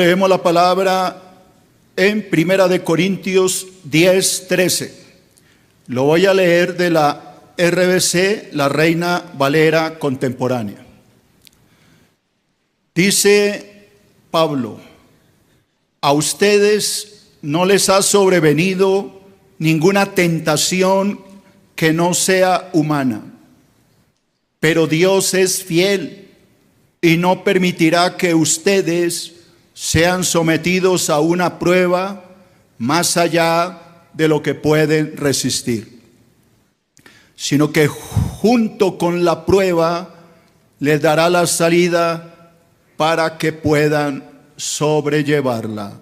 Leemos la palabra en Primera de Corintios 10:13. Lo voy a leer de la RBC, la Reina Valera contemporánea. Dice Pablo: a ustedes no les ha sobrevenido ninguna tentación que no sea humana, pero Dios es fiel y no permitirá que ustedes sean sometidos a una prueba más allá de lo que pueden resistir, sino que junto con la prueba les dará la salida para que puedan sobrellevarla.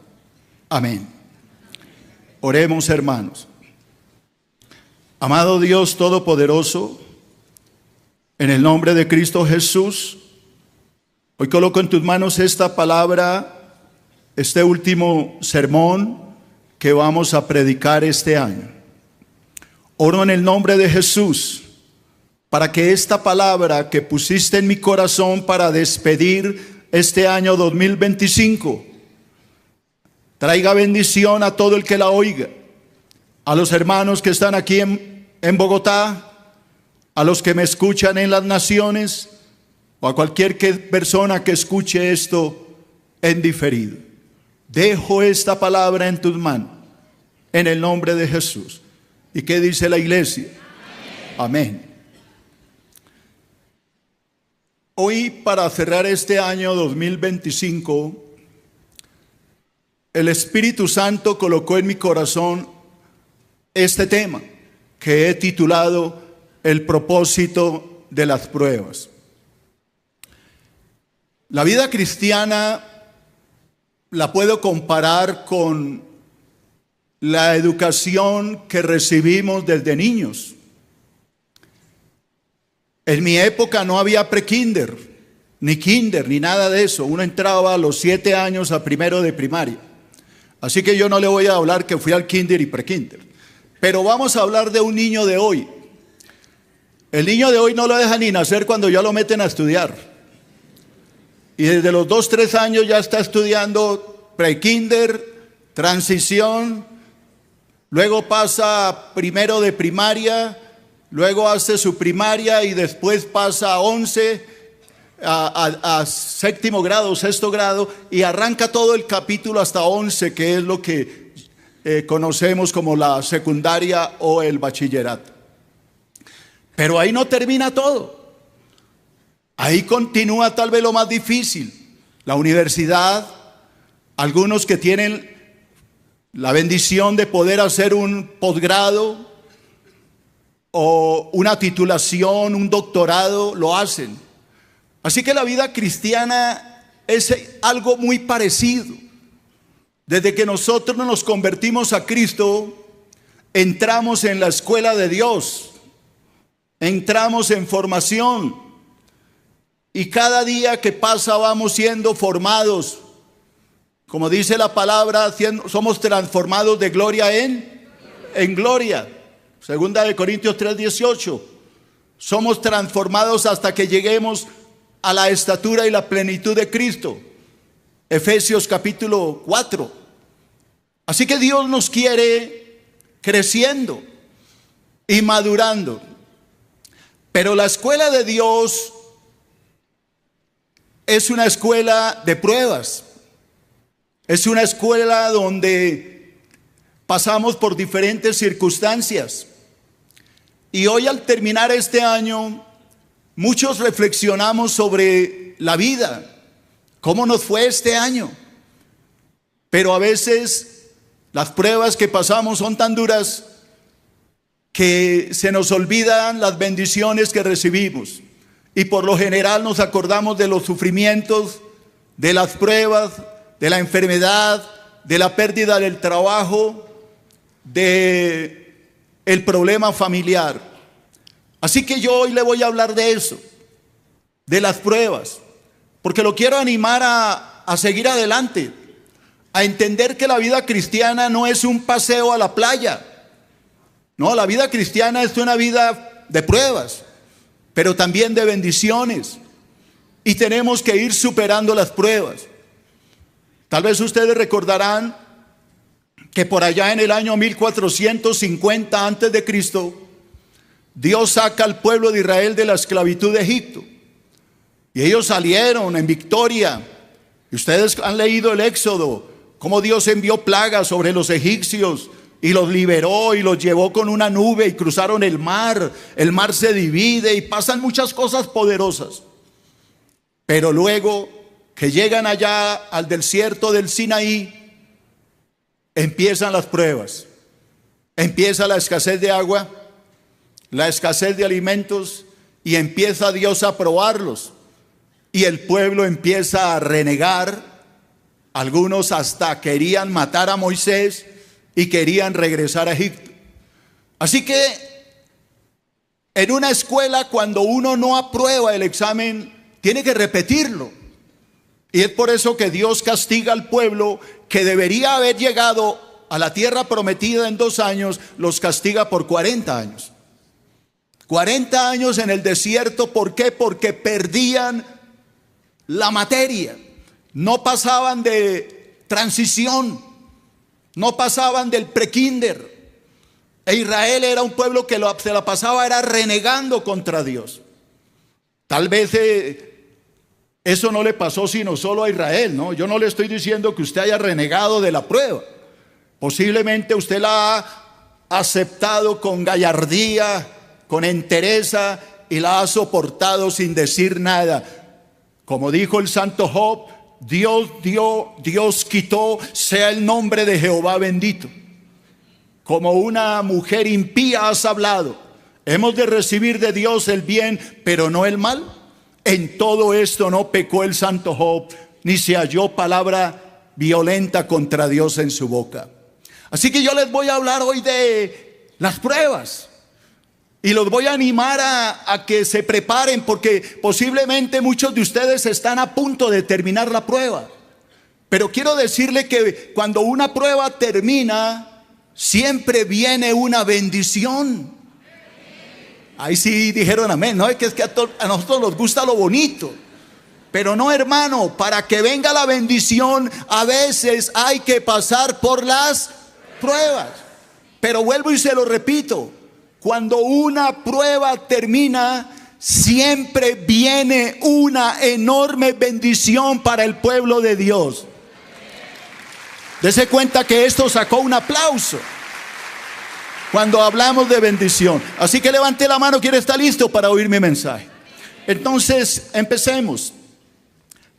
Amén. Oremos, hermanos. Amado Dios Todopoderoso, en el nombre de Cristo Jesús, hoy coloco en tus manos esta palabra, este último sermón que vamos a predicar este año. Oro en el nombre de Jesús para que esta palabra que pusiste en mi corazón para despedir este año 2025 traiga bendición a todo el que la oiga, a los hermanos que están aquí en Bogotá, a los que me escuchan en las naciones, o a cualquier persona que escuche esto en diferido. Dejo esta palabra en tus manos, en el nombre de Jesús. ¿Y qué dice la iglesia? Amén. Hoy, para cerrar este año 2025, el Espíritu Santo colocó en mi corazón este tema que he titulado El propósito de las pruebas. La vida cristiana la puedo comparar con la educación que recibimos desde niños. En mi época no había prekinder, ni kinder, ni nada de eso. Uno entraba a los 7 años a primero de primaria. Así que yo no le voy a hablar que fui al kinder y prekinder. Pero vamos a hablar de un niño de hoy. El niño de hoy no lo dejan ni nacer cuando ya lo meten a estudiar. Y desde los 2, 3 años ya está estudiando pre-kinder, transición, luego pasa a primero de primaria, luego hace su primaria y después pasa a 11, a séptimo grado, sexto grado, y arranca todo el capítulo hasta 11, que es lo que conocemos como la secundaria o el bachillerato. Pero ahí no termina todo. Ahí continúa tal vez lo más difícil, la universidad. Algunos que tienen la bendición de poder hacer un posgrado o una titulación, un doctorado, lo hacen. Así que la vida cristiana es algo muy parecido. Desde que nosotros nos convertimos a Cristo, entramos en la escuela de Dios, entramos en formación. Y cada día que pasa vamos siendo formados, como dice la palabra, somos transformados de gloria en gloria. Segunda de Corintios 3:18. Somos transformados hasta que lleguemos a la estatura y la plenitud de Cristo. Efesios capítulo 4. Así que Dios nos quiere creciendo y madurando. Pero la escuela de Dios es una escuela de pruebas. Es una escuela donde pasamos por diferentes circunstancias. Y hoy, al terminar este año, muchos reflexionamos sobre la vida, cómo nos fue este año. Pero a veces las pruebas que pasamos son tan duras que se nos olvidan las bendiciones que recibimos. Y por lo general nos acordamos de los sufrimientos, de las pruebas, de la enfermedad, de la pérdida del trabajo, de el problema familiar. Así que yo hoy le voy a hablar de eso, de las pruebas, porque lo quiero animar a seguir adelante, a entender que la vida cristiana no es un paseo a la playa. No, la vida cristiana es una vida de pruebas, pero también de bendiciones. Y tenemos que ir superando las pruebas. Tal vez ustedes recordarán que por allá en el año 1450 antes de Cristo, Dios saca al pueblo de Israel de la esclavitud de Egipto. Y ellos salieron en victoria. Y ustedes han leído el Éxodo, cómo Dios envió plagas sobre los egipcios y los liberó y los llevó con una nube y cruzaron el mar se divide y pasan muchas cosas poderosas. Pero luego que llegan allá al desierto del Sinaí, empiezan las pruebas, empieza la escasez de agua, la escasez de alimentos y empieza Dios a probarlos y el pueblo empieza a renegar. Algunos hasta querían matar a Moisés y querían regresar a Egipto. Así que en una escuela, cuando uno no aprueba el examen, tiene que repetirlo. Y es por eso que Dios castiga al pueblo que debería haber llegado a la tierra prometida en 2 años, los castiga por 40 años. 40 años en el desierto. ¿Por qué? Porque perdían la materia. No pasaban de transición, no pasaban del prekinder. E Israel era un pueblo que se la pasaba era renegando contra Dios. Tal vez eso no le pasó sino solo a Israel, ¿no? Yo no le estoy diciendo que usted haya renegado de la prueba. Posiblemente usted la ha aceptado con gallardía, con entereza y la ha soportado sin decir nada. Como dijo el santo Job, Dios dio, Dios quitó, sea el nombre de Jehová bendito. Como una mujer impía has hablado. Hemos de recibir de Dios el bien, pero no el mal. En todo esto no pecó el santo Job, ni se halló palabra violenta contra Dios en su boca. Así que yo les voy a hablar hoy de las pruebas. Y los voy a animar a que se preparen, porque posiblemente muchos de ustedes están a punto de terminar la prueba. Pero quiero decirle que cuando una prueba termina, siempre viene una bendición. Ahí sí dijeron amén, ¿no? Es que a nosotros nos gusta lo bonito. Pero no, hermano, para que venga la bendición, a veces hay que pasar por las pruebas. Pero vuelvo y se lo repito. Cuando una prueba termina, siempre viene una enorme bendición para el pueblo de Dios. Dese cuenta que esto sacó un aplauso cuando hablamos de bendición. Así que levante la mano, ¿quién está listo para oír mi mensaje? Entonces, empecemos.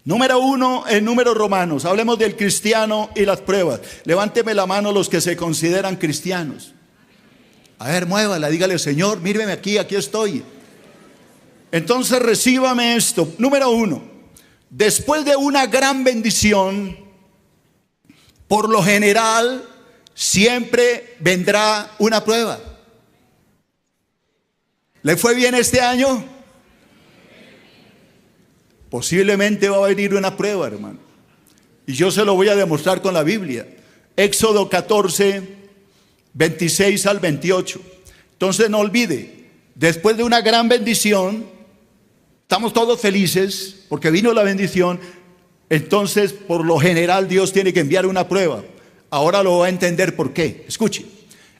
Número 1, en Números Romanos. Hablemos del cristiano y las pruebas. Levánteme la mano los que se consideran cristianos. A ver, muévala, dígale, Señor, míreme aquí estoy. Entonces recíbame esto. Número 1, después de una gran bendición, por lo general, siempre vendrá una prueba. ¿Le fue bien este año? Posiblemente va a venir una prueba, hermano. Y yo se lo voy a demostrar con la Biblia. Éxodo 14, 26 al 28. Entonces no olvide, después de una gran bendición, estamos todos felices porque vino la bendición. Entonces por lo general Dios tiene que enviar una prueba. Ahora lo va a entender por qué. Escuche,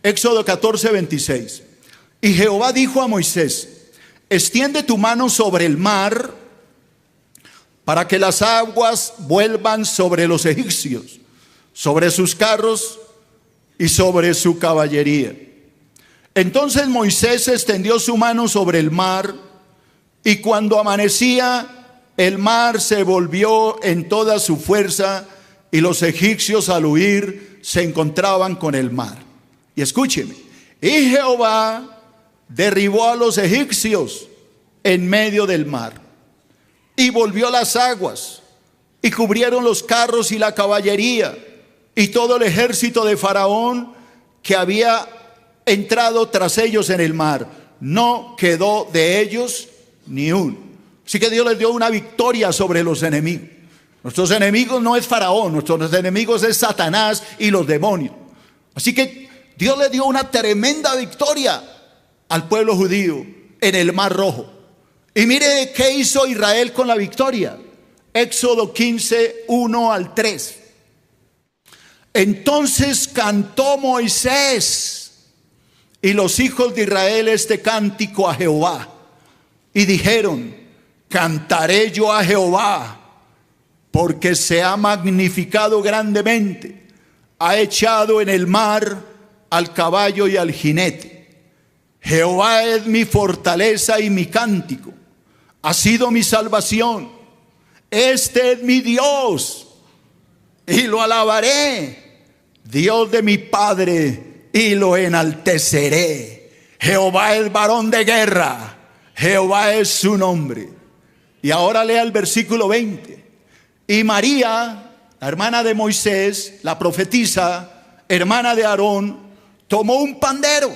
Éxodo 14, 26. Y Jehová dijo a Moisés: extiende tu mano sobre el mar para que las aguas vuelvan sobre los egipcios, sobre sus carros y sobre su caballería. Entonces Moisés extendió su mano sobre el mar, y cuando amanecía, el mar se volvió en toda su fuerza, y los egipcios al huir se encontraban con el mar. Y escúcheme, y Jehová derribó a los egipcios en medio del mar, y volvió las aguas, y cubrieron los carros y la caballería, y todo el ejército de Faraón que había entrado tras ellos en el mar. No quedó de ellos ni uno. Así que Dios les dio una victoria sobre los enemigos. Nuestros enemigos no es Faraón, nuestros enemigos es Satanás y los demonios. Así que Dios le dio una tremenda victoria al pueblo judío en el Mar Rojo. Y mire qué hizo Israel con la victoria. Éxodo 15, 1 al 3. Entonces cantó Moisés y los hijos de Israel este cántico a Jehová. Y dijeron: cantaré yo a Jehová, porque se ha magnificado grandemente. Ha echado en el mar al caballo y al jinete. Jehová es mi fortaleza y mi cántico. Ha sido mi salvación. Este es mi Dios y lo alabaré. Dios de mi Padre y lo enalteceré. Jehová es varón de guerra. Jehová es su nombre. Y ahora lea el versículo 20. Y María, la hermana de Moisés, la profetisa, hermana de Aarón, tomó un pandero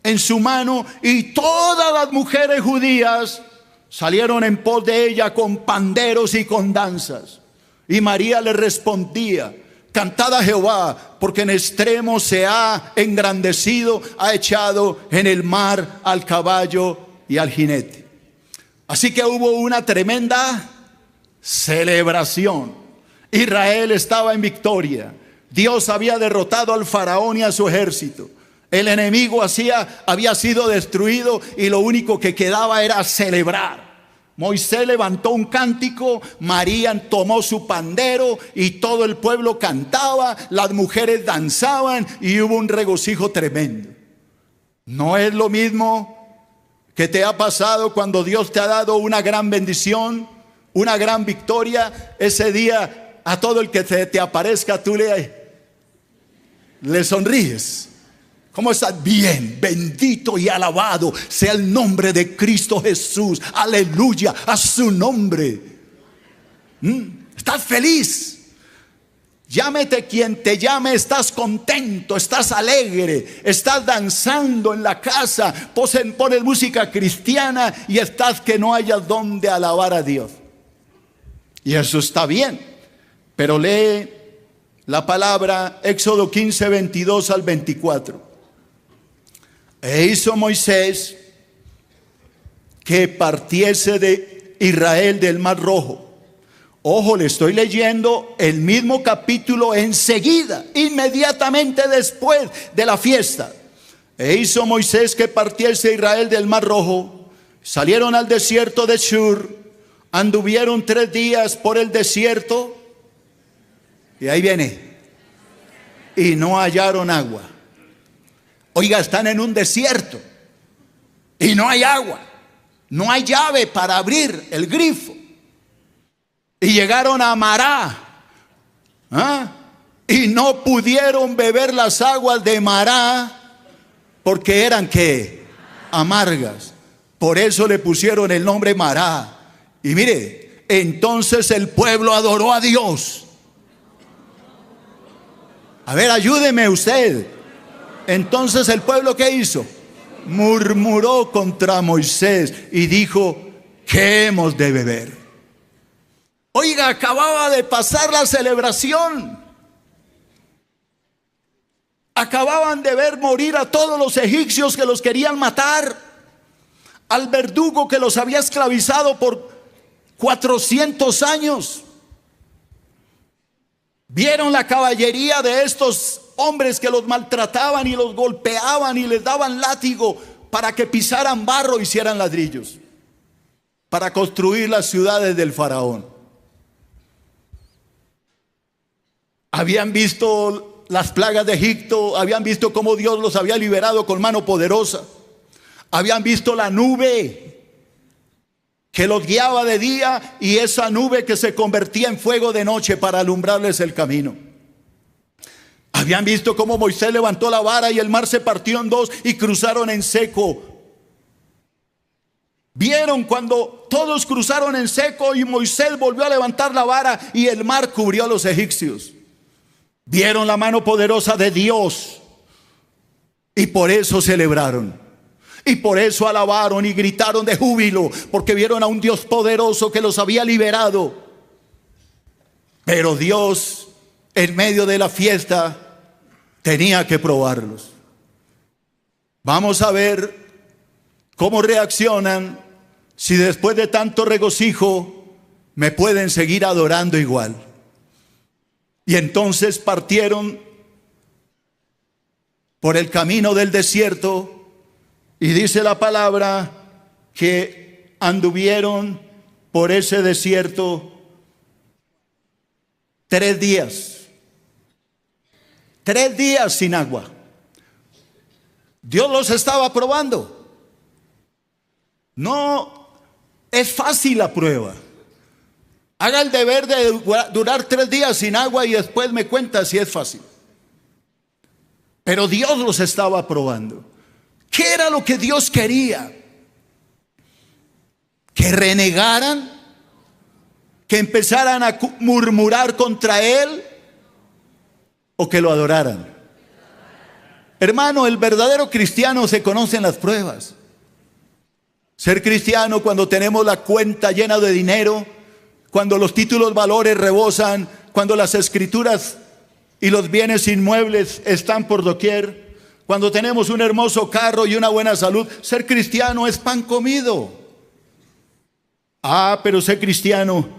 en su mano, y todas las mujeres judías salieron en pos de ella con panderos y con danzas. Y María le respondía: cantad a Jehová, porque en extremo se ha engrandecido, ha echado en el mar al caballo y al jinete. Así que hubo una tremenda celebración. Israel estaba en victoria. Dios había derrotado al faraón y a su ejército. El enemigo había sido destruido, y lo único que quedaba era celebrar. Moisés levantó un cántico, María tomó su pandero y todo el pueblo cantaba, las mujeres danzaban y hubo un regocijo tremendo. ¿No es lo mismo que te ha pasado cuando Dios te ha dado una gran bendición, una gran victoria? Ese día a todo el que te aparezca tú le sonríes. ¿Cómo estás? Bien, bendito y alabado sea el nombre de Cristo Jesús. Aleluya a su nombre. Estás feliz. Llámete quien te llame, estás contento, estás alegre, estás danzando en la casa, pones música cristiana y estás que no hayas donde alabar a Dios. Y eso está bien, pero lee la palabra Éxodo 15, 22 al 24. E hizo Moisés que partiese de Israel del Mar Rojo. Ojo, le estoy leyendo el mismo capítulo enseguida, inmediatamente después de la fiesta. E hizo Moisés que partiese Israel del Mar Rojo. Salieron al desierto de Shur, anduvieron 3 días por el desierto, y ahí viene, y no hallaron agua. Oiga, están en un desierto y no hay agua, no hay llave para abrir el grifo. Y llegaron a Mará, y no pudieron beber las aguas de Mará porque eran ¿qué? Amargas. Por eso le pusieron el nombre Mará. Y mire, entonces el pueblo adoró a Dios. A ver, ayúdeme usted. Entonces el pueblo, ¿qué hizo? Murmuró contra Moisés y dijo: ¿qué hemos de beber? Oiga, acababa de pasar la celebración. Acababan de ver morir a todos los egipcios que los querían matar, al verdugo que los había esclavizado por 400 años. Vieron la caballería de estos hombres que los maltrataban y los golpeaban y les daban látigo para que pisaran barro y hicieran ladrillos para construir las ciudades del faraón. Habían visto las plagas de Egipto, habían visto cómo Dios los había liberado con mano poderosa, habían visto la nube que los guiaba de día y esa nube que se convertía en fuego de noche para alumbrarles el camino. Habían visto cómo Moisés levantó la vara y el mar se partió en 2 y cruzaron en seco. Vieron cuando todos cruzaron en seco y Moisés volvió a levantar la vara y el mar cubrió a los egipcios. Vieron la mano poderosa de Dios y por eso celebraron. Y por eso alabaron y gritaron de júbilo, porque vieron a un Dios poderoso que los había liberado. Pero Dios, en medio de la fiesta, tenía que probarlos. Vamos a ver cómo reaccionan, si después de tanto regocijo me pueden seguir adorando igual. Y entonces partieron por el camino del desierto, y dice la palabra que anduvieron por ese desierto 3 días. 3 días sin agua. Dios los estaba probando. No es fácil la prueba. Haga el deber de durar 3 días sin agua y después me cuenta si es fácil. Pero Dios los estaba probando. ¿Qué era lo que Dios quería? ¿Que renegaran? ¿Que empezaran a murmurar contra Él? ¿O que lo adoraran? Hermano, el verdadero cristiano se conoce en las pruebas. Ser cristiano cuando tenemos la cuenta llena de dinero, cuando los títulos valores rebosan, cuando las escrituras y los bienes inmuebles están por doquier, cuando tenemos un hermoso carro y una buena salud. Ser cristiano es pan comido. Pero ser cristiano,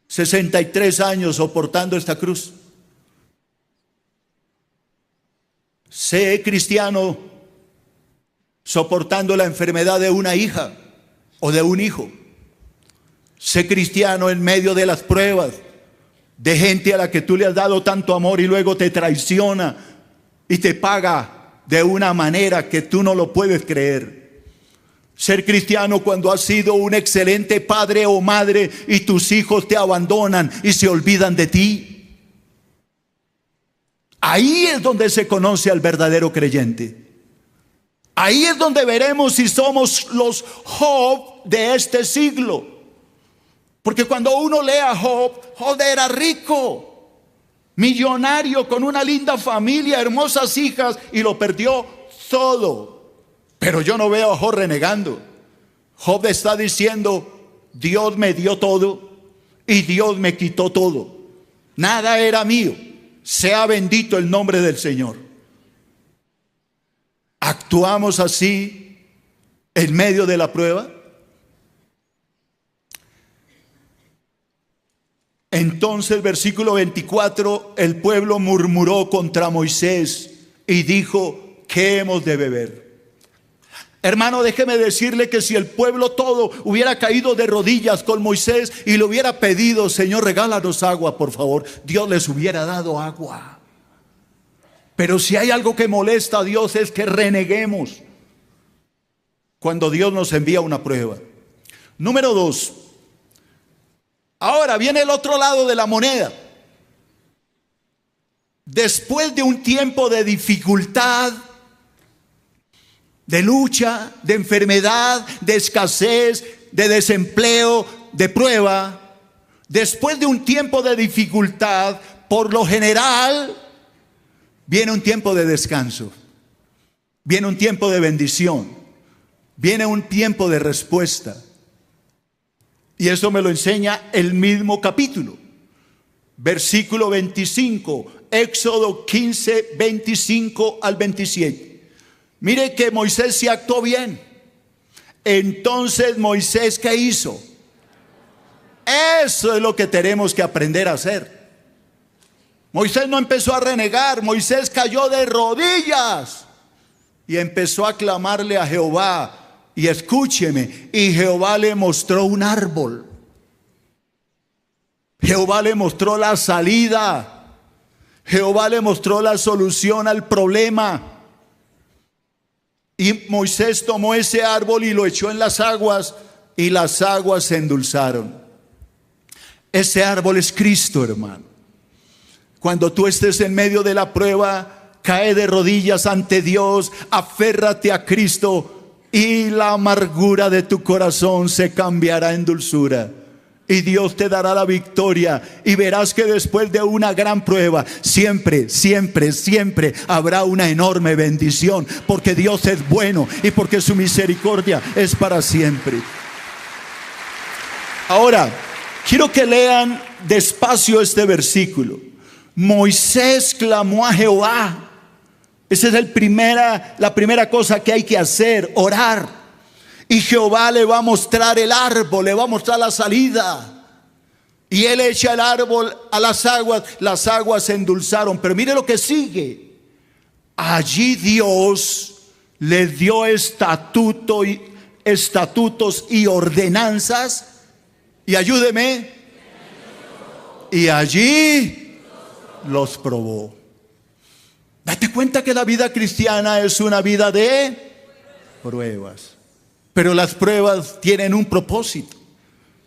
63 años soportando esta cruz. Sé cristiano soportando la enfermedad de una hija o de un hijo. Sé cristiano en medio de las pruebas, de gente a la que tú le has dado tanto amor y luego te traiciona y te paga de una manera que tú no lo puedes creer. Ser cristiano cuando has sido un excelente padre o madre y tus hijos te abandonan y se olvidan de ti. Ahí es donde se conoce al verdadero creyente. Ahí es donde veremos si somos los Job de este siglo. Porque cuando uno lee a Job, Job era rico, millonario, con una linda familia, hermosas hijas, y lo perdió todo. Pero yo no veo a Job renegando. Job está diciendo: Dios me dio todo y Dios me quitó todo. Nada era mío. Sea bendito el nombre del Señor. ¿Actuamos así en medio de la prueba? Entonces, versículo 24, el pueblo murmuró contra Moisés y dijo: ¿qué hemos de beber? Hermano, déjeme decirle que si el pueblo todo hubiera caído de rodillas con Moisés y le hubiera pedido: Señor, regálanos agua, por favor, Dios les hubiera dado agua. Pero si hay algo que molesta a Dios es que reneguemos cuando Dios nos envía una prueba. Número 2. Ahora viene el otro lado de la moneda. Después de un tiempo de dificultad, de lucha, de enfermedad, de escasez, de desempleo, de prueba, después de un tiempo de dificultad, por lo general, viene un tiempo de descanso, viene un tiempo de bendición, viene un tiempo de respuesta. Y eso me lo enseña el mismo capítulo. Versículo 25, Éxodo 15, 25 al 27. Mire que Moisés se actuó bien. Entonces Moisés, ¿qué hizo? Eso es lo que tenemos que aprender a hacer. Moisés no empezó a renegar. Moisés cayó de rodillas y empezó a clamarle a Jehová. Y escúcheme, y Jehová le mostró un árbol. Jehová le mostró la salida. Jehová le mostró la solución al problema. Y Moisés tomó ese árbol y lo echó en las aguas, y las aguas se endulzaron. Ese árbol es Cristo, hermano. Cuando tú estés en medio de la prueba, cae de rodillas ante Dios, aférrate a Cristo, y la amargura de tu corazón se cambiará en dulzura. Y Dios te dará la victoria. Y verás que después de una gran prueba, siempre, siempre, siempre habrá una enorme bendición. Porque Dios es bueno y porque su misericordia es para siempre. Ahora, quiero que lean despacio este versículo. Moisés clamó a Jehová. Esa es la primera cosa que hay que hacer, orar. Y Jehová le va a mostrar el árbol, le va a mostrar la salida. Y él echa el árbol a las aguas se endulzaron. Pero mire lo que sigue. Allí Dios les dio estatutos y ordenanzas. Y ayúdeme. Y allí los probó. Date cuenta que la vida cristiana es una vida de pruebas. Pero las pruebas tienen un propósito.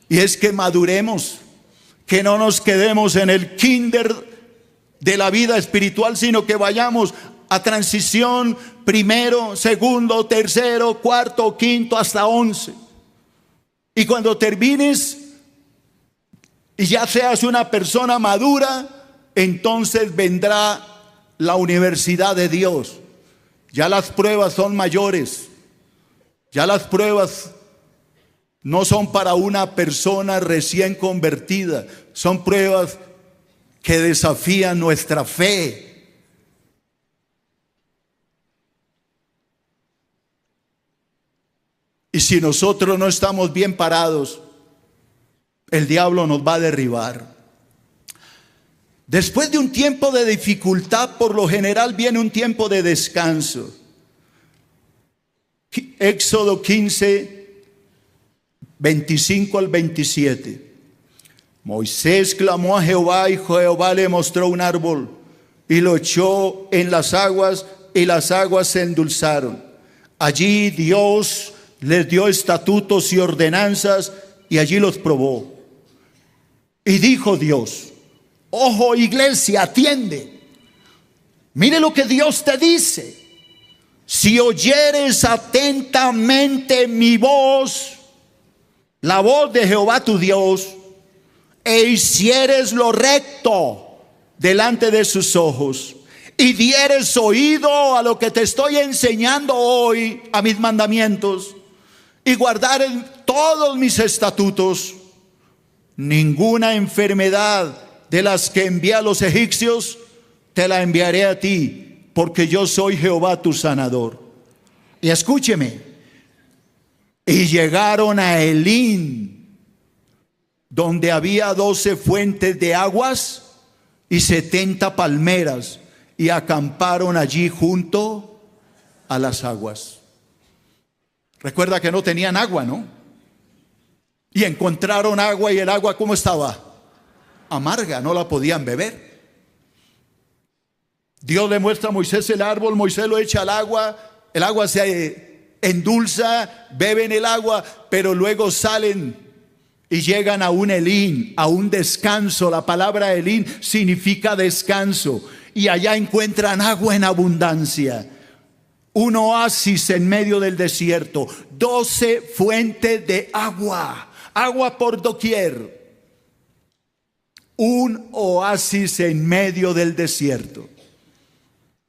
Y es que maduremos. Que no nos quedemos en el kinder de la vida espiritual, sino que vayamos a transición primero, segundo, tercero, cuarto, quinto, hasta 11. Y cuando termines y ya seas una persona madura, entonces vendrá la universidad de Dios. Ya las pruebas son mayores. Ya las pruebas no son para una persona recién convertida, son pruebas que desafían nuestra fe. Y si nosotros no estamos bien parados, el diablo nos va a derribar. Después de un tiempo de dificultad, por lo general viene un tiempo de descanso. Éxodo 15, 25 al 27. Moisés clamó a Jehová y Jehová le mostró un árbol y lo echó en las aguas y las aguas se endulzaron. Allí Dios les dio estatutos y ordenanzas y allí los probó. Y dijo Dios: ojo, iglesia, atiende. Mire lo que Dios te dice. Si oyeres atentamente mi voz, la voz de Jehová tu Dios, e hicieres lo recto delante de sus ojos, y dieres oído a lo que te estoy enseñando hoy, a mis mandamientos, y guardares todos mis estatutos, ninguna enfermedad de las que envié a los egipcios te la enviaré a ti, porque yo soy Jehová tu sanador. Y escúcheme. Y llegaron a Elín, donde había 12 fuentes de aguas y 70 palmeras, y acamparon allí junto a las aguas. Recuerda que no tenían agua, ¿no? Y encontraron agua, y el agua, ¿cómo estaba? Amarga, no la podían beber. Dios le muestra a Moisés el árbol, Moisés lo echa al agua, el agua se endulza, beben el agua, pero luego salen y llegan a un Elín, a un descanso. La palabra Elín significa descanso, y allá encuentran agua en abundancia, un oasis en medio del desierto, 12 fuentes de agua, agua por doquier, un oasis en medio del desierto.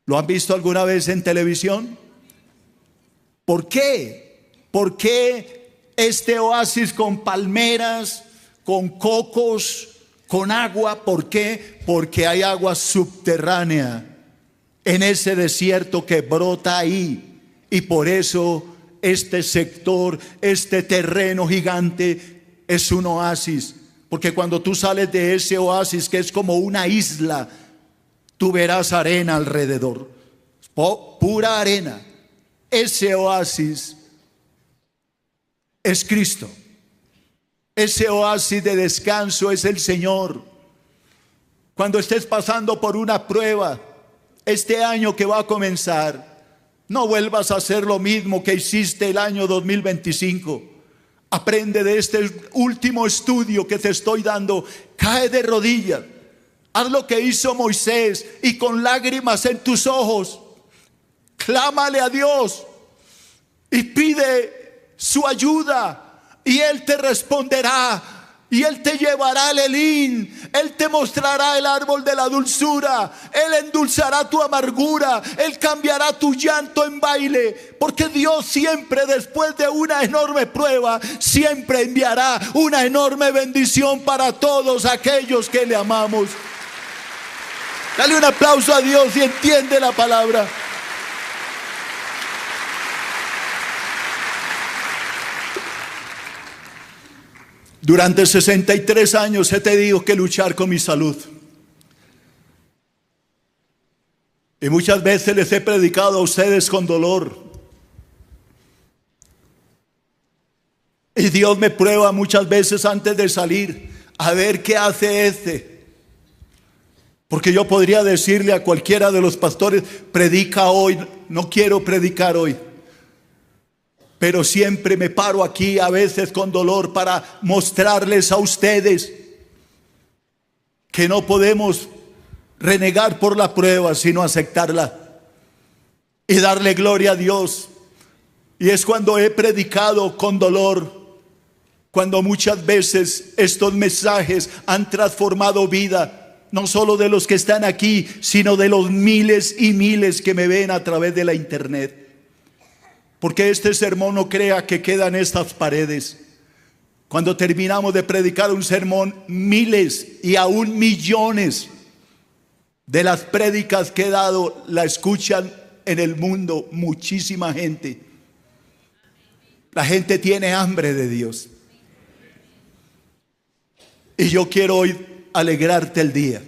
¿Lo han visto alguna vez en televisión? ¿Por qué? ¿Por qué este oasis con palmeras, con cocos, con agua? ¿Por qué? Porque hay agua subterránea en ese desierto que brota ahí. Y por eso este sector, este terreno gigante es un oasis. Porque cuando tú sales de ese oasis, que es como una isla, tú verás arena alrededor, pura arena. Ese oasis es Cristo. Ese oasis de descanso es el Señor. Cuando estés pasando por una prueba, este año que va a comenzar, no vuelvas a hacer lo mismo que hiciste el año 2025. Aprende de este último estudio que te estoy dando. Cae de rodillas. Haz lo que hizo Moisés, y con lágrimas en tus ojos, clámale a Dios y pide su ayuda, y Él te responderá, y Él te llevará al Elín. Él te mostrará el árbol de la dulzura, Él endulzará tu amargura, Él cambiará tu llanto en baile, porque Dios siempre, después de una enorme prueba, siempre enviará una enorme bendición para todos aquellos que le amamos. Dale un aplauso a Dios y entiende la palabra. Durante 63 años he tenido que luchar con mi salud. Y muchas veces les he predicado a ustedes con dolor. Y Dios me prueba muchas veces antes de salir a ver qué hace este. Porque yo podría decirle a cualquiera de los pastores, predica hoy. No quiero predicar hoy. Pero siempre me paro aquí a veces con dolor para mostrarles a ustedes que no podemos renegar por la prueba, sino aceptarla y darle gloria a Dios. Y es cuando he predicado con dolor, cuando muchas veces estos mensajes han transformado vida, no solo de los que están aquí, sino de los miles y miles que me ven a través de la internet. Porque este sermón no crea que queda en estas paredes. Cuando terminamos de predicar un sermón, miles y aún millones de las prédicas que he dado la escuchan en el mundo muchísima gente. La gente tiene hambre de Dios. Y yo quiero hoy alegrarte el día.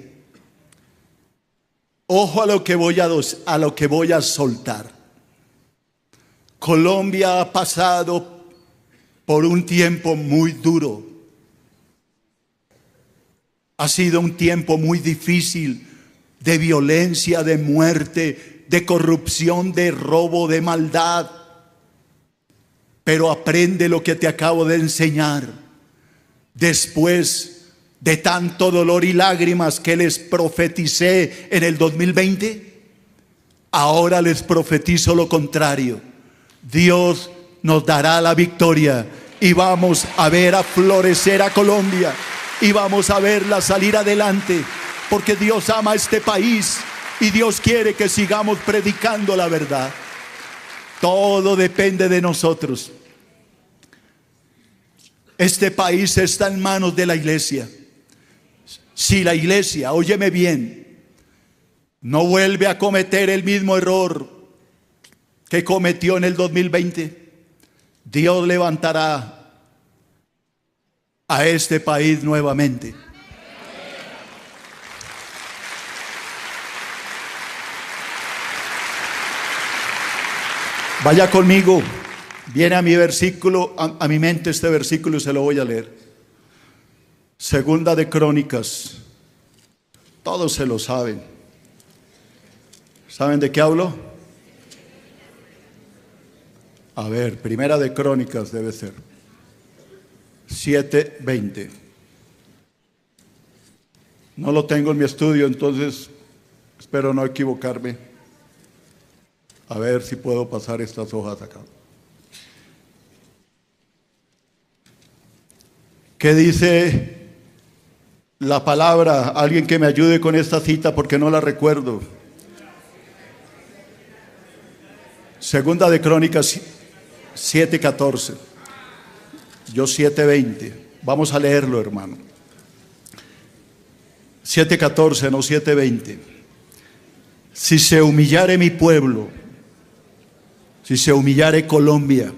Ojo a lo que voy a soltar. Colombia ha pasado por un tiempo muy duro. Ha sido un tiempo muy difícil de violencia, de muerte, de corrupción, de robo, de maldad. Pero aprende lo que te acabo de enseñar. Después de tanto dolor y lágrimas que les profeticé en el 2020, ahora les profetizo lo contrario. Dios nos dará la victoria y vamos a ver a florecer a Colombia y vamos a verla salir adelante, porque Dios ama a este país y Dios quiere que sigamos predicando la verdad. Todo depende de nosotros. Este país está en manos de la iglesia. Si la iglesia, óyeme bien, no vuelve a cometer el mismo error que cometió en el 2020, Dios levantará a este país nuevamente. Vaya conmigo, viene a mi versículo, a mi mente este versículo y se lo voy a leer. Segunda de Crónicas, todos se lo saben. ¿Saben de qué hablo? A ver, Primera de Crónicas debe ser 7:20. No lo tengo en mi estudio, entonces espero no equivocarme. A ver si puedo pasar estas hojas acá. ¿Qué dice la palabra? Alguien que me ayude con esta cita porque no la recuerdo. Segunda de Crónicas 7:14. Yo 7:20. Vamos a leerlo, hermano. 7:14, no 7:20. Si se humillare mi pueblo, si se humillare Colombia,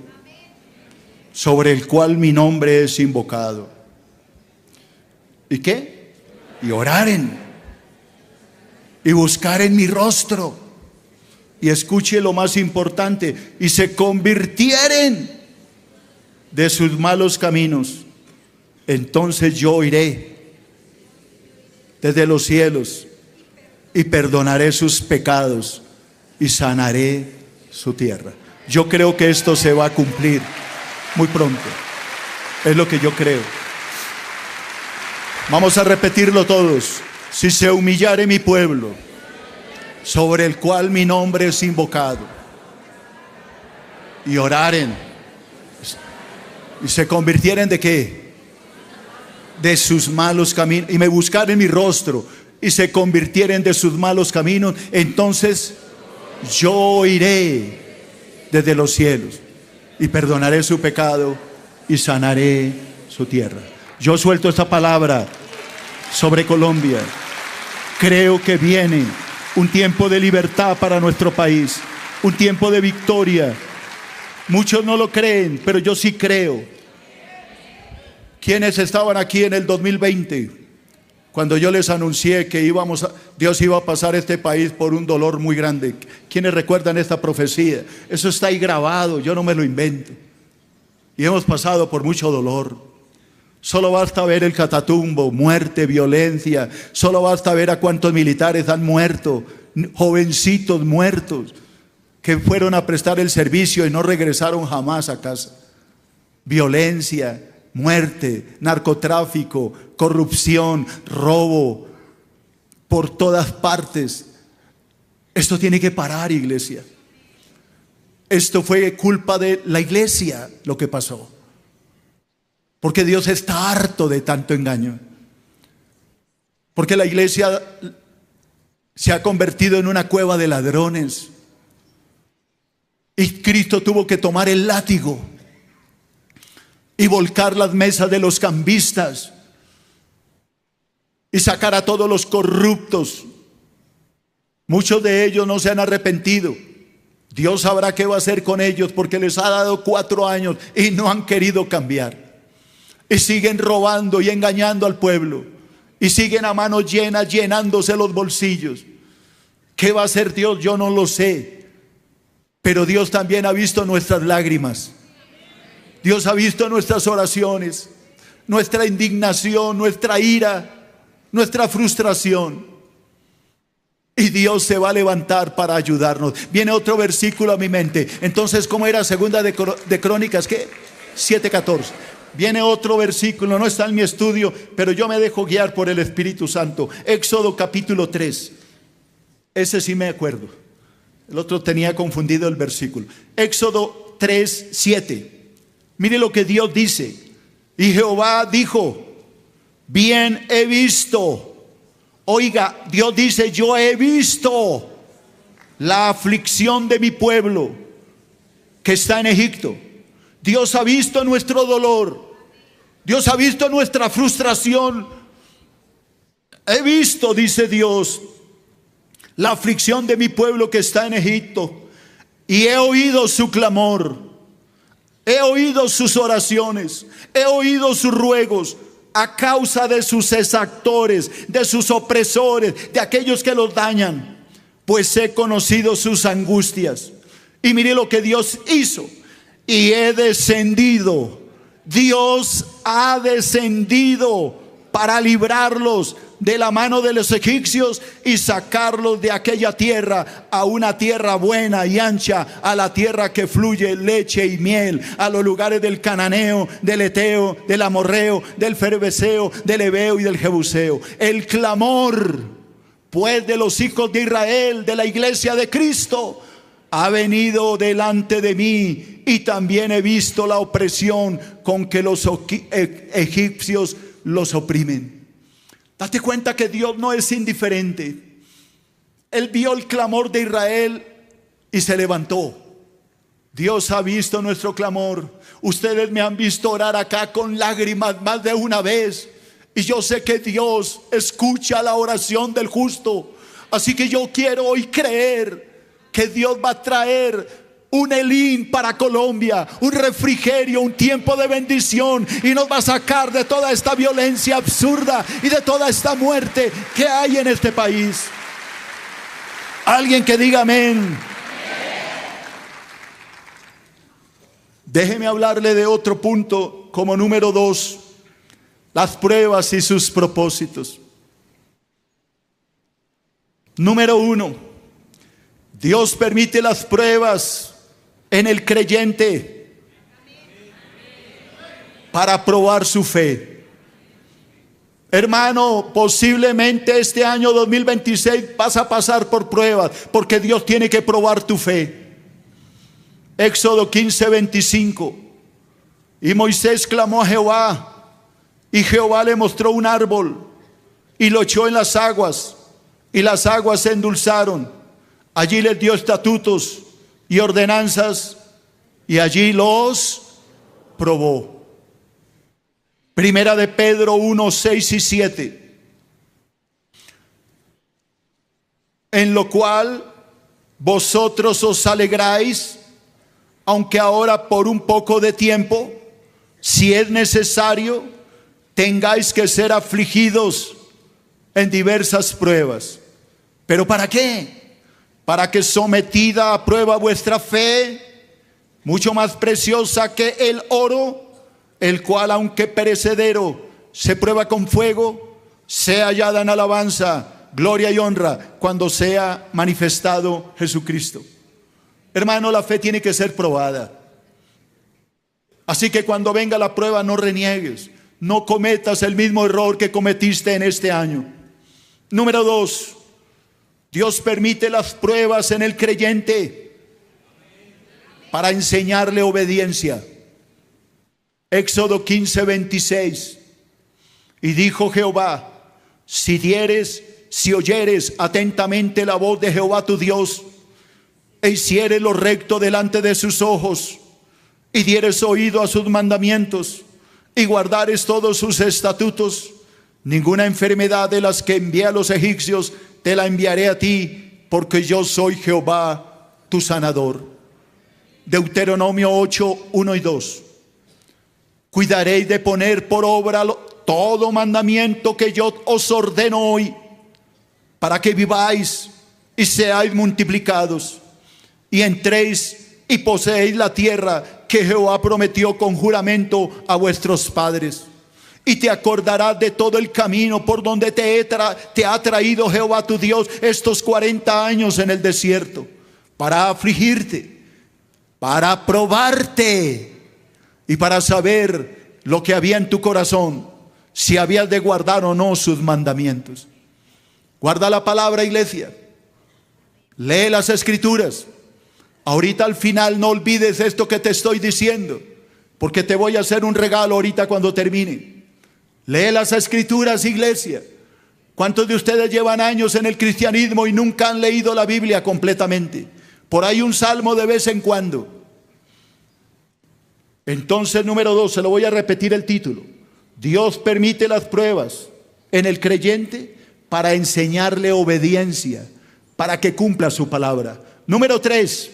sobre el cual mi nombre es invocado. ¿Y qué? Y oraren, y buscaren mi rostro. Y escuche lo más importante, y se convirtieren de sus malos caminos, entonces yo oiré desde los cielos y perdonaré sus pecados y sanaré su tierra. Yo creo que esto se va a cumplir muy pronto. Es lo que yo creo. Vamos a repetirlo todos. Si se humillare mi pueblo, sobre el cual mi nombre es invocado, y oraren, y se convirtieren ¿de qué? De sus malos caminos, y me buscaren mi rostro, y se convirtieren de sus malos caminos, entonces yo oiré desde los cielos, y perdonaré su pecado, y sanaré su tierra. Yo suelto esta palabra sobre Colombia. Creo que viene un tiempo de libertad para nuestro país, un tiempo de victoria. Muchos no lo creen, pero yo sí creo ¿Quiénes estaban aquí en el 2020? Cuando yo les anuncié que Dios iba a pasar este país por un dolor muy grande. ¿Quiénes recuerdan esta profecía? Eso está ahí grabado, yo no me lo invento. Y hemos pasado por mucho dolor. Solo basta ver el Catatumbo, muerte, violencia. Solo basta ver a cuántos militares han muerto, jovencitos muertos, que fueron a prestar el servicio y no regresaron jamás a casa. Violencia, muerte, narcotráfico, corrupción, robo, por todas partes. Esto tiene que parar, iglesia. Esto fue culpa de la iglesia lo que pasó. Porque Dios está harto de tanto engaño. Porque la iglesia se ha convertido en una cueva de ladrones. Y Cristo tuvo que tomar el látigo y volcar las mesas de los cambistas y sacar a todos los corruptos. Muchos de ellos no se han arrepentido. Dios sabrá qué va a hacer con ellos, porque les ha dado 4 años y no han querido cambiar. Y siguen robando y engañando al pueblo. Y siguen a manos llenas, llenándose los bolsillos. ¿Qué va a hacer Dios? Yo no lo sé. Pero Dios también ha visto nuestras lágrimas. Dios ha visto nuestras oraciones, nuestra indignación, nuestra ira, nuestra frustración. Y Dios se va a levantar para ayudarnos. Viene otro versículo a mi mente. Entonces, ¿cómo era? Segunda de Crónicas, ¿qué? 7:14. Viene otro versículo, no está en mi estudio, pero yo me dejo guiar por el Espíritu Santo. Éxodo capítulo 3. Ese sí me acuerdo. El otro tenía confundido el versículo. Éxodo 3:7. Mire lo que Dios dice. Y Jehová dijo: bien he visto. Oiga, Dios dice: yo he visto la aflicción de mi pueblo que está en Egipto. Dios ha visto nuestro dolor. Dios ha visto nuestra frustración. He visto, dice Dios, la aflicción de mi pueblo que está en Egipto. Y he oído su clamor. He oído sus oraciones. He oído sus ruegos. A causa de sus exactores, de sus opresores, de aquellos que los dañan, pues he conocido sus angustias. Y mire lo que Dios hizo. Y he descendido. Dios ha descendido para librarlos de la mano de los egipcios y sacarlos de aquella tierra a una tierra buena y ancha, a la tierra que fluye leche y miel, a los lugares del cananeo, del eteo, del amorreo, del ferbeseo, del heveo y del jebuseo. El clamor pues de los hijos de Israel, de la iglesia de Cristo, ha venido delante de mí, y también he visto la opresión con que los egipcios los oprimen. Date cuenta que Dios no es indiferente. Él vio el clamor de Israel y se levantó. Dios ha visto nuestro clamor. Ustedes me han visto orar acá con lágrimas más de una vez, y yo sé que Dios escucha la oración del justo. Así que yo quiero hoy creer que Dios va a traer un Elín para Colombia, un refrigerio, un tiempo de bendición, y nos va a sacar de toda esta violencia absurda y de toda esta muerte que hay en este país. Alguien que diga amén. Déjeme hablarle de otro punto como número 2, las pruebas y sus propósitos. Número 1, Dios permite las pruebas en el creyente para probar su fe. Hermano, posiblemente este año 2026 vas a pasar por pruebas, porque Dios tiene que probar tu fe. Éxodo 15:25. Y Moisés clamó a Jehová, y Jehová le mostró un árbol y lo echó en las aguas, y las aguas se endulzaron. Allí les dio estatutos y ordenanzas, y allí los probó. Primera de Pedro 1:6-7. En lo cual vosotros os alegráis, aunque ahora por un poco de tiempo, si es necesario, tengáis que ser afligidos en diversas pruebas. ¿Pero para qué? Para que sometida a prueba vuestra fe, mucho más preciosa que el oro, el cual aunque perecedero se prueba con fuego, sea hallada en alabanza, gloria y honra cuando sea manifestado Jesucristo. Hermano, la fe tiene que ser probada. Así que cuando venga la prueba no reniegues, no cometas el mismo error que cometiste en este año. Número 2, Dios permite las pruebas en el creyente para enseñarle obediencia. Éxodo 15:26. Y dijo Jehová: si oyeres atentamente la voz de Jehová tu Dios, e hicieres lo recto delante de sus ojos, y dieres oído a sus mandamientos, y guardares todos sus estatutos, ninguna enfermedad de las que envié a los egipcios te la enviaré a ti, porque yo soy Jehová tu sanador. Deuteronomio 8:1 y 2. Cuidaréis de poner por obra todo mandamiento que yo os ordeno hoy, para que viváis y seáis multiplicados, y entréis y poseéis la tierra que Jehová prometió con juramento a vuestros padres. Y te acordarás de todo el camino por donde te ha traído Jehová tu Dios estos 40 años en el desierto, para afligirte, para probarte y para saber lo que había en tu corazón, si habías de guardar o no sus mandamientos. Guarda la palabra, iglesia. Lee las escrituras. Ahorita al final no olvides esto que te estoy diciendo, porque te voy a hacer un regalo ahorita cuando termine. Lee las escrituras, iglesia. ¿Cuántos de ustedes llevan años en el cristianismo y nunca han leído la Biblia completamente? Por ahí un salmo de vez en cuando. Entonces, número 2, se lo voy a repetir el título. Dios permite las pruebas en el creyente para enseñarle obediencia, para que cumpla su palabra. Número 3,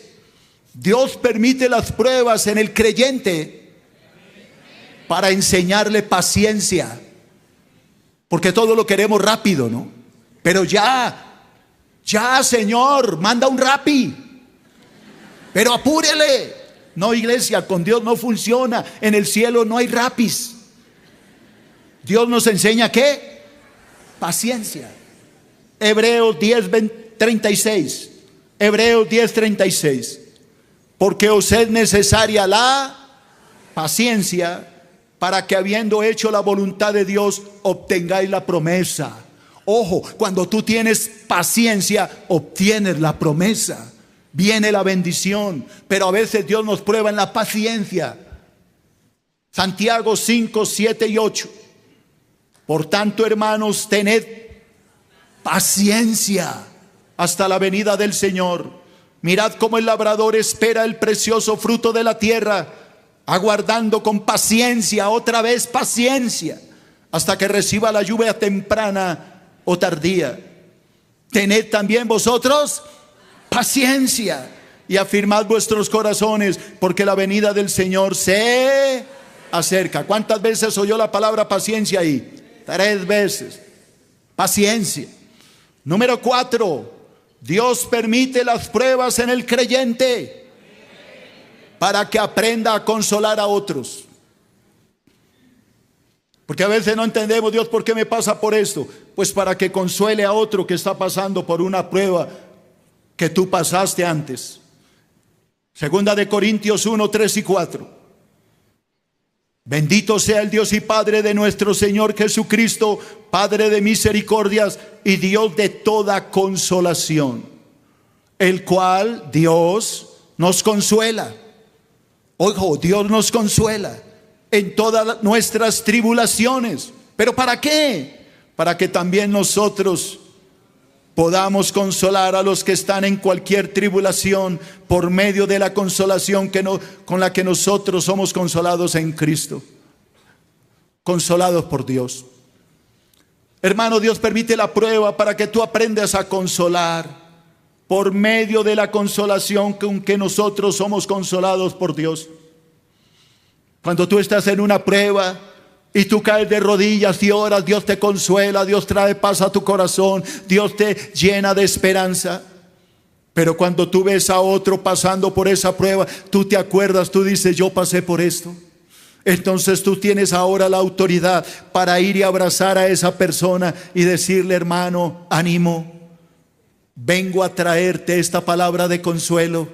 Dios permite las pruebas en el creyente para enseñarle paciencia. Porque todo lo queremos rápido, ¿no? Pero ya, Señor, manda un Rappi. Pero apúrele. No, iglesia, con Dios no funciona. En el cielo no hay Rappis. Dios nos enseña ¿qué? Paciencia. Hebreos 10:36. Hebreos 10:36. Porque os es necesaria la paciencia, para que habiendo hecho la voluntad de Dios, obtengáis la promesa. Ojo, cuando tú tienes paciencia, obtienes la promesa. Viene la bendición, pero a veces Dios nos prueba en la paciencia. Santiago 5:7 y 8. Por tanto, hermanos, tened paciencia hasta la venida del Señor. Mirad cómo el labrador espera el precioso fruto de la tierra, aguardando con paciencia, otra vez paciencia, hasta que reciba la lluvia temprana o tardía. Tened también vosotros paciencia y afirmad vuestros corazones, porque la venida del Señor se acerca. ¿Cuántas veces oyó la palabra paciencia ahí? 3 veces. Paciencia. Número 4, Dios permite las pruebas en el creyente para que aprenda a consolar a otros. Porque a veces no entendemos, Dios, ¿por qué me pasa por esto? Pues para que consuele a otro que está pasando por una prueba que tú pasaste antes. Segunda de Corintios 1:3 y 4. Bendito sea el Dios y Padre de nuestro Señor Jesucristo, Padre de misericordias y Dios de toda consolación, el cual Dios nos consuela. Ojo, Dios nos consuela en todas nuestras tribulaciones. ¿Pero para qué? Para que también nosotros podamos consolar a los que están en cualquier tribulación por medio de la consolación con la que nosotros somos consolados en Cristo. Consolados por Dios. Hermano, Dios permite la prueba para que tú aprendas a consolar por medio de la consolación con que nosotros somos consolados por Dios. Cuando tú estás en una prueba, y tú caes de rodillas y oras, Dios te consuela, Dios trae paz a tu corazón, Dios te llena de esperanza. Pero cuando tú ves a otro pasando por esa prueba, tú te acuerdas, tú dices, yo pasé por esto. Entonces tú tienes ahora la autoridad para ir y abrazar a esa persona y decirle, hermano, ánimo, vengo a traerte esta palabra de consuelo.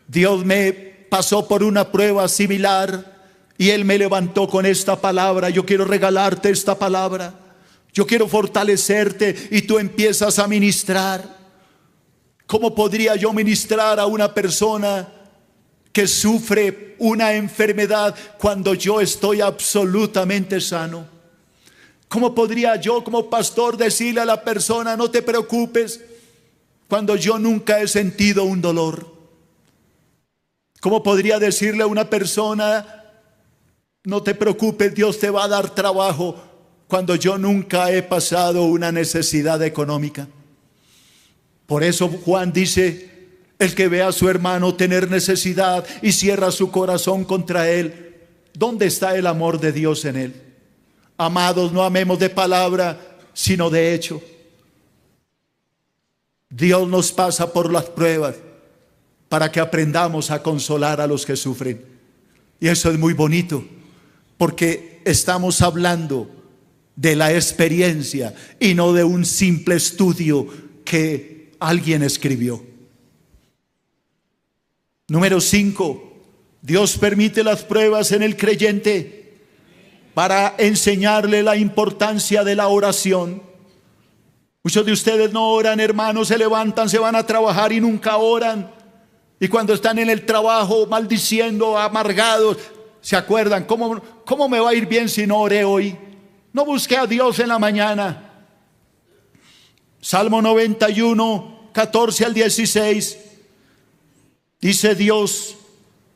Dios me pasó por una prueba similar y Él me levantó con esta palabra. Yo quiero regalarte esta palabra. Yo quiero fortalecerte, y tú empiezas a ministrar. ¿Cómo podría yo ministrar a una persona que sufre una enfermedad cuando yo estoy absolutamente sano? ¿Cómo podría yo como pastor decirle a la persona, no te preocupes, cuando yo nunca he sentido un dolor? ¿Cómo podría decirle a una persona, no te preocupes, Dios te va a dar trabajo, cuando yo nunca he pasado una necesidad económica? Por eso Juan dice, el que ve a su hermano tener necesidad y cierra su corazón contra él, ¿dónde está el amor de Dios en él? Amados, no amemos de palabra, sino de hecho. Dios nos pasa por las pruebas para que aprendamos a consolar a los que sufren. Y eso es muy bonito, porque estamos hablando de la experiencia y no de un simple estudio que alguien escribió. Número 5, Dios permite las pruebas en el creyente para enseñarle la importancia de la oración. Muchos de ustedes no oran, hermanos, se levantan, se van a trabajar y nunca oran. Y cuando están en el trabajo maldiciendo, amargados, se acuerdan, ¿cómo me va a ir bien si no oré hoy? No busqué a Dios en la mañana. Salmo 91, 14 al 16. Dice Dios,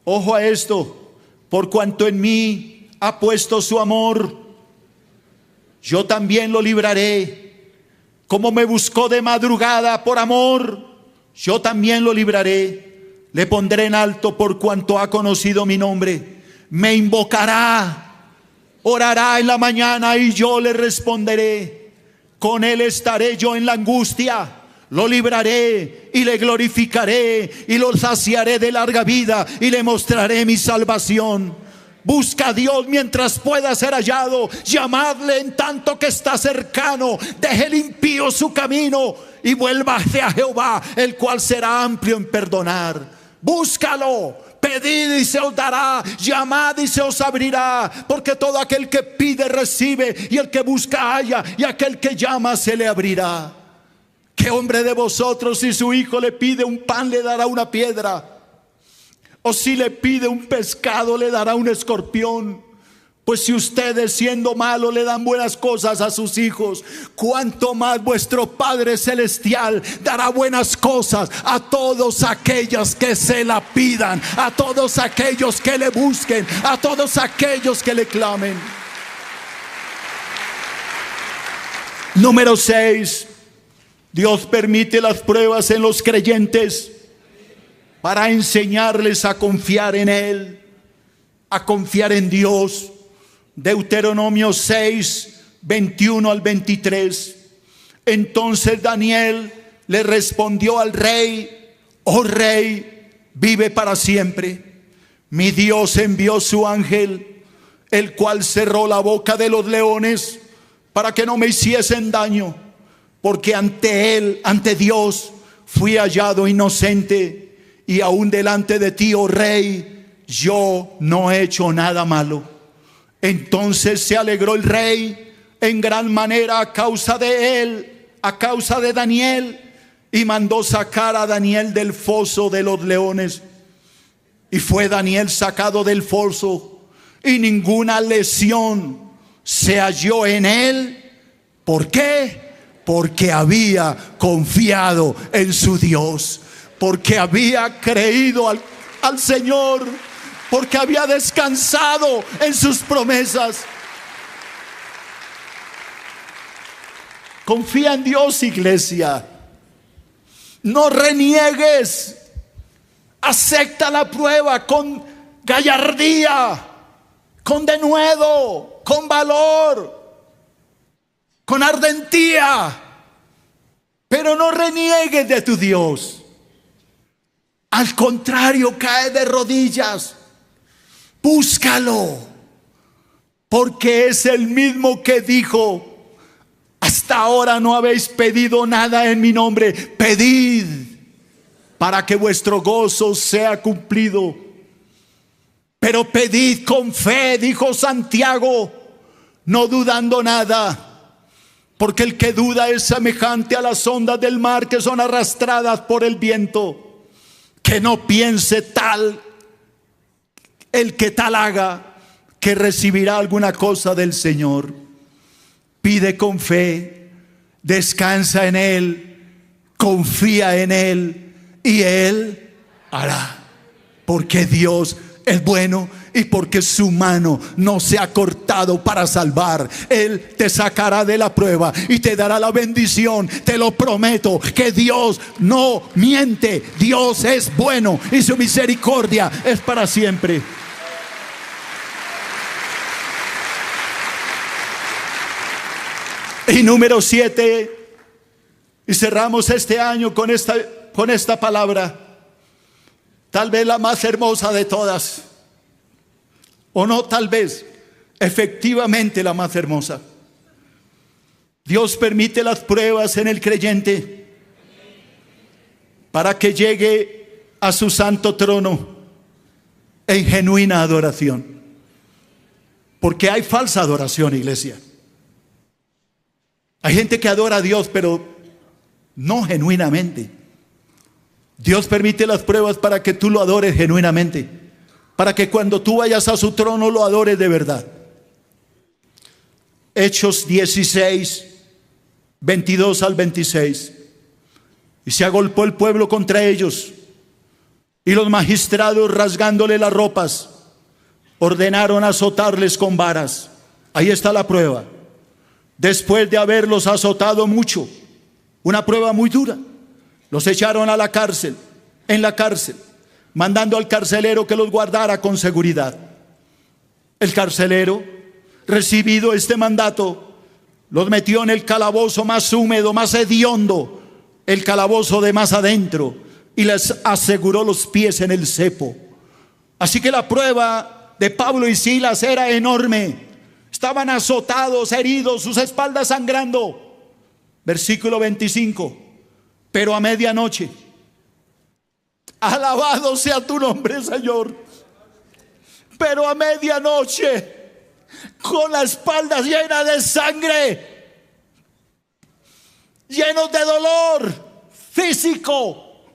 ojo a esto, por cuanto en mí ha puesto su amor, yo también lo libraré. Como me buscó de madrugada por amor, yo también lo libraré. Le pondré en alto por cuanto ha conocido mi nombre. Me invocará, orará en la mañana y yo le responderé. Con él estaré yo en la angustia. Lo libraré y le glorificaré y lo saciaré de larga vida y le mostraré mi salvación. Busca a Dios mientras pueda ser hallado. Llamadle en tanto que está cercano. Deje el impío su camino y vuélvase a Jehová, el cual será amplio en perdonar. Búscalo, pedid y se os dará, llamad y se os abrirá, porque todo aquel que pide recibe, y el que busca halla, y aquel que llama se le abrirá. ¿Qué hombre de vosotros, si su hijo le pide un pan, le dará una piedra? O si le pide un pescado, le dará un escorpión. Pues si ustedes, siendo malos, le dan buenas cosas a sus hijos, cuánto más vuestro Padre Celestial dará buenas cosas a todos aquellos que se la pidan, a todos aquellos que le busquen, a todos aquellos que le clamen. Número 6, Dios permite las pruebas en los creyentes para enseñarles a confiar en Él, a confiar en Dios. Deuteronomio 6, 21 al 23. Entonces Daniel le respondió al rey: oh rey, vive para siempre. Mi Dios envió su ángel, el cual cerró la boca de los leones para que no me hiciesen daño, porque ante él, ante Dios, fui hallado inocente, y aún delante de ti, oh rey, yo no he hecho nada malo. Entonces se alegró el rey en gran manera a causa de él, a causa de Daniel, y mandó sacar a Daniel del foso de los leones. Y fue Daniel sacado del foso, y ninguna lesión se halló en él. ¿Por qué? Porque había confiado en su Dios, porque había creído al Señor, porque había descansado en sus promesas. Confía en Dios, iglesia. No reniegues. Acepta la prueba con gallardía, con denuedo. con valor, con ardentía, pero no reniegues de tu Dios. Al contrario, cae de rodillas, búscalo, porque es el mismo que dijo: hasta ahora no habéis pedido nada en mi nombre, pedid para que vuestro gozo sea cumplido. Pero pedid con fe, dijo Santiago, no dudando nada, porque el que duda es semejante a las ondas del mar que son arrastradas por el viento. Que no piense tal el que tal haga, que recibirá alguna cosa del Señor. Pide con fe, descansa en Él, confía en Él, y Él hará. Porque Dios es bueno y porque su mano no se ha cortado para salvar. Él te sacará de la prueba y te dará la bendición. Te lo prometo, que Dios no miente. Dios es bueno y su misericordia es para siempre. Y número 7, y cerramos este año con esta palabra, tal vez la más hermosa de todas, o no tal vez, efectivamente la más hermosa. Dios permite las pruebas en el creyente para que llegue a su santo trono en genuina adoración. Porque hay falsa adoración, iglesia. Hay gente que adora a Dios, pero no genuinamente. Dios permite las pruebas para que tú lo adores genuinamente, para que cuando tú vayas a su trono lo adores de verdad. Hechos 16, 22 al 26. Y se agolpó el pueblo contra ellos, y los magistrados, rasgándole las ropas, ordenaron azotarles con varas. Ahí está la prueba. Después de haberlos azotado mucho, una prueba muy dura, los echaron a la cárcel, en la cárcel, mandando al carcelero que los guardara con seguridad. El carcelero, recibido este mandato, los metió en el calabozo más húmedo, más hediondo, el calabozo de más adentro, y les aseguró los pies en el cepo. Así que la prueba de Pablo y Silas era enorme. Estaban azotados, heridos, sus espaldas sangrando. Versículo 25. Pero a medianoche, alabado sea tu nombre, Señor. Pero a medianoche, con la espalda llena de sangre, llenos de dolor físico,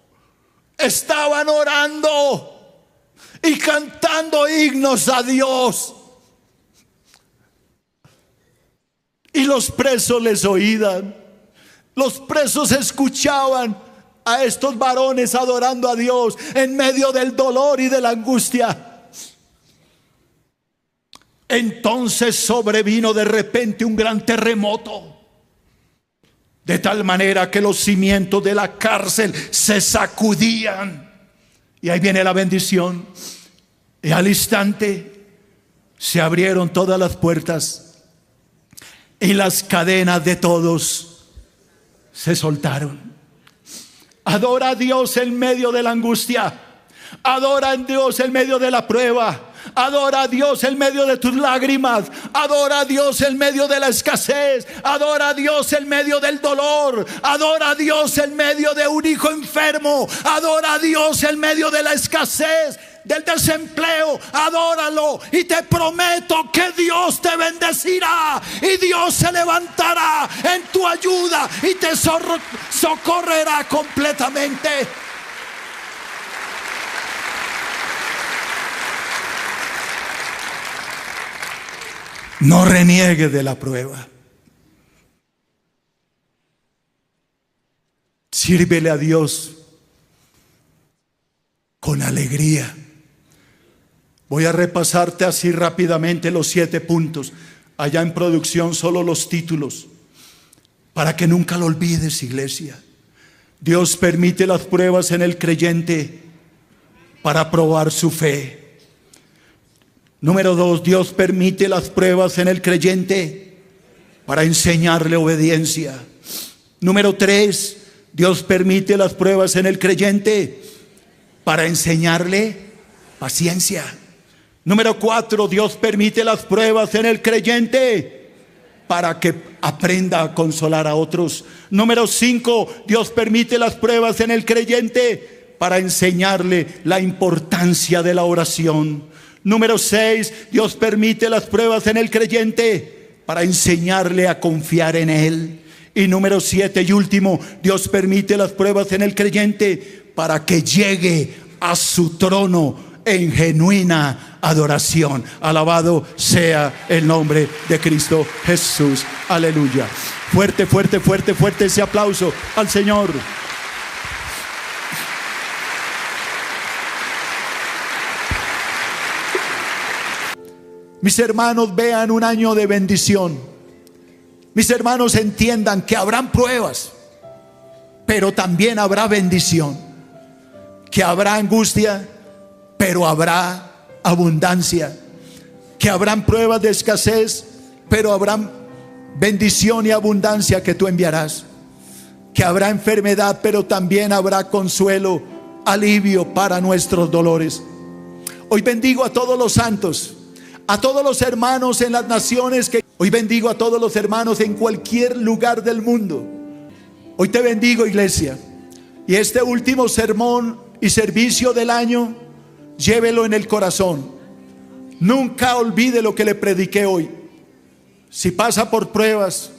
estaban orando y cantando himnos a Dios. Y los presos les oían. Los presos escuchaban a estos varones adorando a Dios en medio del dolor y de la angustia. Entonces sobrevino de repente un gran terremoto, de tal manera que los cimientos de la cárcel se sacudían. Y ahí viene la bendición. Y al instante se abrieron todas las puertas y las cadenas de todos se soltaron. Adora a Dios en medio de la angustia. Adora a Dios en medio de la prueba. Adora a Dios en medio de tus lágrimas. Adora a Dios en medio de la escasez. Adora a Dios en medio del dolor. Adora a Dios en medio de un hijo enfermo. Adora a Dios en medio de la escasez, del desempleo. Adóralo y te prometo que Dios te bendecirá y Dios se levantará en tu ayuda y te socorrerá completamente. No reniegue de la prueba. Sírvele a Dios con alegría. Voy a repasarte así rápidamente los 7 puntos. Allá en producción solo los títulos, para que nunca lo olvides, iglesia. Dios permite las pruebas en el creyente para probar su fe. Número 2, Dios permite las pruebas en el creyente para enseñarle obediencia. Número 3, Dios permite las pruebas en el creyente para enseñarle paciencia. Número 4, Dios permite las pruebas en el creyente para que aprenda a consolar a otros. Número 5, Dios permite las pruebas en el creyente para enseñarle la importancia de la oración. Número 6, Dios permite las pruebas en el creyente para enseñarle a confiar en Él. Y número 7 y último, Dios permite las pruebas en el creyente para que llegue a su trono en genuina adoración. Alabado sea el nombre de Cristo Jesús. Aleluya. Fuerte, fuerte, fuerte, fuerte ese aplauso al Señor. Mis hermanos, vean un año de bendición. Mis hermanos, entiendan que habrán pruebas, pero también habrá bendición. Que habrá angustia, pero habrá abundancia. Que habrán pruebas de escasez, pero habrá bendición y abundancia que tú enviarás. Que habrá enfermedad, pero también habrá consuelo, alivio para nuestros dolores. Hoy bendigo a todos los santos, a todos los hermanos en las naciones hoy bendigo a todos los hermanos en cualquier lugar del mundo. Hoy te bendigo, iglesia. Y este último sermón y servicio del año, llévelo en el corazón. Nunca olvide lo que le prediqué hoy. Si pasa por pruebas,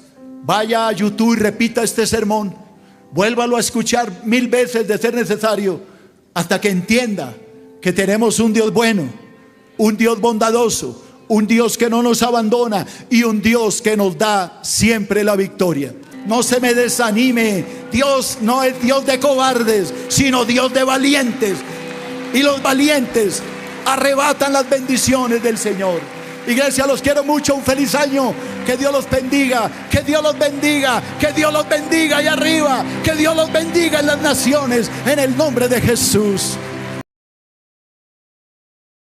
vaya a YouTube y repita este sermón. Vuélvalo a escuchar 1000 veces de ser necesario, hasta que entienda que tenemos un Dios bueno, un Dios bondadoso, un Dios que no nos abandona y un Dios que nos da siempre la victoria. No se me desanime. Dios no es Dios de cobardes, sino Dios de valientes. Y los valientes arrebatan las bendiciones del Señor. Iglesia, los quiero mucho. Un feliz año. Que Dios los bendiga. Que Dios los bendiga. Que Dios los bendiga allá arriba. Que Dios los bendiga en las naciones. En el nombre de Jesús.